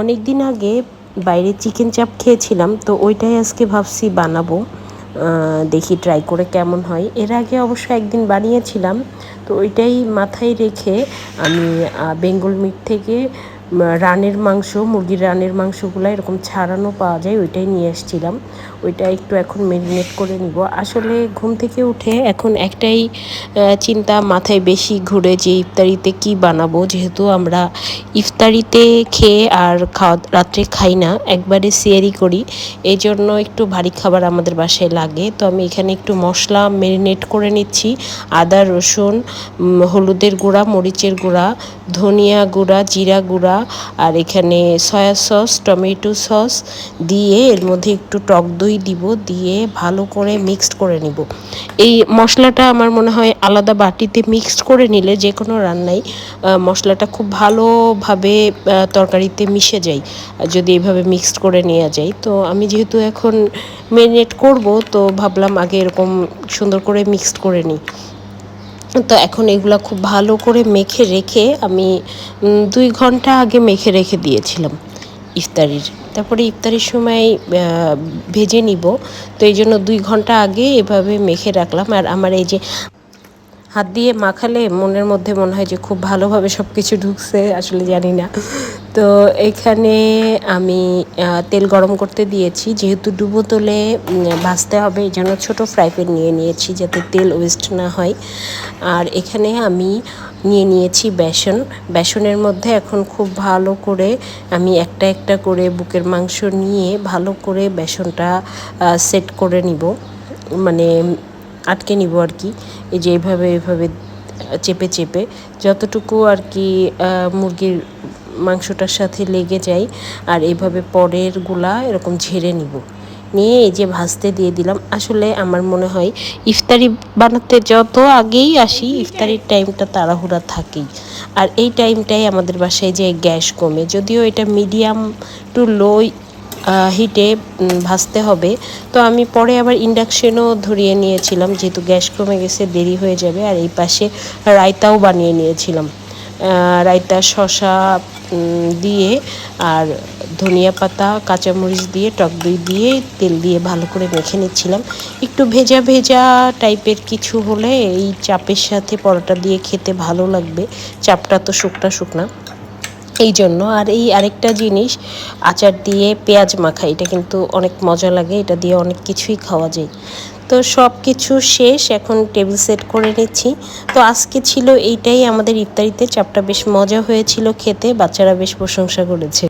অনেক দিন আগে বাইরে চিকেন চাপ খেয়েছিলাম, তো ওইটাই আজকে ভাবছি বানাবো। দেখি ট্রাই করে কেমন হয়। এর আগে অবশ্য একদিন বানিয়েছিলাম, তো ওইটাই মাথায় রেখে আমি বেঙ্গল মিট থেকে রানের মাংস, মুরগির রানের মাংসগুলো এরকম ছাড়ানো পাওয়া যায়, ওইটাই নিয়ে এসেছিলাম। ওইটা একটু এখন ম্যারিনেট করে নিব। আসলে ঘুম থেকে উঠে এখন একটাই চিন্তা মাথায় বেশি ঘুরে যে ইফতারিতে কি বানাবো, যেহেতু আমরা ইফতারিতে খেয়ে আর রাত্রে খাই না, একবারে সিয়ারি করি। এই জন্য একটু ভারী খাবার আমাদের বাসায় লাগে। তো আমি এখানে একটু মশলা ম্যারিনেট করে নিচ্ছি। আদা, রসুন, হলুদের গুঁড়া, মরিচের গুঁড়া, ধনিয়া গুঁড়া, জিরা গুঁড়া, আর এখানে সয়া সস, টমেটো সস দিয়ে এর মধ্যে একটু টক দই দিব, দিয়ে ভালো করে মিক্সড করে নিব। এই মশলাটা আমার মনে হয় আলাদা বাটিতে মিক্সড করে নিলে যে কোনো রান্নায় মশলাটা খুব ভালোভাবে তরকারিতে মিশে যায় যদি এইভাবে মিক্সড করে নেওয়া যায়। তো আমি যেহেতু এখন ম্যারিনেট করব, তো ভাবলাম আগে এরকম সুন্দর করে মিক্সড করে নিই। তো এখন এগুলো খুব ভালো করে মেখে রেখে আমি 2 ঘন্টা আগে মেখে রেখে দিয়েছিলাম ইফতারির। তারপরে ইফতারির সময় ভেজে নিব, তো এই জন্য 2 ঘন্টা আগে এভাবে মেখে রাখলাম। আর আমার এই যে হাত দিয়ে মাখালে মনের মধ্যে মনে হয় যে খুব ভালোভাবে সব কিছু ঢুকছে, আসলে জানি না। তো এখানে আমি তেল গরম করতে দিয়েছি, যেহেতু ডুবো তেলে ভাজতে হবে, এই জন্য ছোটো ফ্রাই প্যান নিয়ে নিয়েছি যাতে তেল ওয়েস্ট না হয়। আর এখানে আমি নিয়ে নিয়েছি বেসনের মধ্যে এখন খুব ভালো করে আমি একটা একটা করে বুকের মাংস নিয়ে ভালো করে বেসনটা সেট করে নিব, মানে আটকে নিব আর কি। এই যে এভাবে চেপে চেপে যতটুকু আর কি মুরগির মাংসটার সাথে লেগে যায়, আর এইভাবে পরেরগুলা এরকম ঝেড়ে নিব, নিয়ে এই যে ভাজতে দিয়ে দিলাম। আসলে আমার মনে হয় ইফতারি বানাতে যত আগেই আসি, ইফতারির টাইমটা তাড়াহুড়া থাকেই। আর এই টাইমটাই আমাদের বাসায় যে গ্যাস কমে, যদিও এটা মিডিয়াম টু লো হিটে ভাজতে হবে। তো আমি পরে আবার ইন্ডাকশনও ধরিয়ে নিয়েছিলাম, যেহেতু গ্যাস কমে গেছে দেরি হয়ে যাবে। আর এই পাশে রায়তাও বানিয়ে নিয়েছিলাম, রায়তা শসা দিয়ে আর ধনিয়া পাতা, কাঁচামরিচ দিয়ে, টক দই দিয়ে, তেল দিয়ে ভালো করে মেখে নিচ্ছিলাম। একটু ভেজা ভেজা টাইপের কিছু হলে এই চাপের সাথে পরোটা দিয়ে খেতে ভালো লাগবে। চাপটা তো শুকনা শুকনা, এই জন্য। আর এই আরেকটা জিনিস, আচার দিয়ে পেঁয়াজ মাখা, এটা কিন্তু অনেক মজা লাগে, এটা দিয়ে অনেক কিছুই খাওয়া যায়। তো সব কিছু শেষ, এখন টেবিল সেট করে নিচ্ছি। তো আজকে ছিল এইটাই আমাদের ইফতারিতে। চাপটা বেশ মজা হয়েছিল খেতে, বাচ্চারা বেশ প্রশংসা করেছে।